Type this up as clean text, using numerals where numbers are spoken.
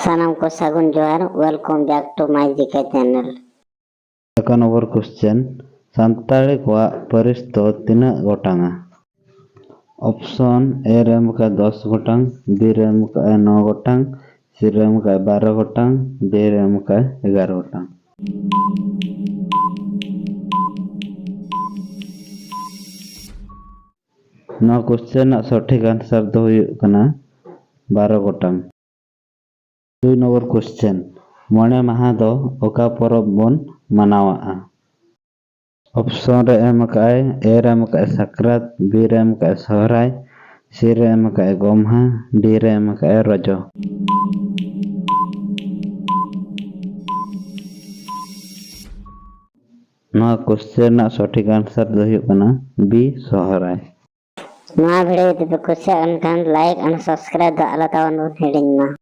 सानाम को सागुन जोहार welcome back to my GK channel. Second number question Santali को परिस तो तीना गोटांगा। ऑप्शन ए रे एमका 10 गोटांग, बी रे एमका 9 गोटांग, सी रे एमका 12 गोटांग, डी रे एमका 11 गोटांग। ना क्वेश्चन सठिक आंसर दो हुई कना 12 गोटांग। 2 नंबर क्वेश्चन मणे माहा दो ओका परब बन मनावा। ऑप्शन रे एमका ए रे एमका साक्रात, बी रे एमका सहराय, सी रे एमका गोम्हा, डी रे एमका रजो। ना क्वेश्चन सठिक आंसर दो हुई कना बी सहराय। नवा वीडियो यदि कुछ लाइक एंड सब्सक्राइब द आला तावन हिडिंग ना।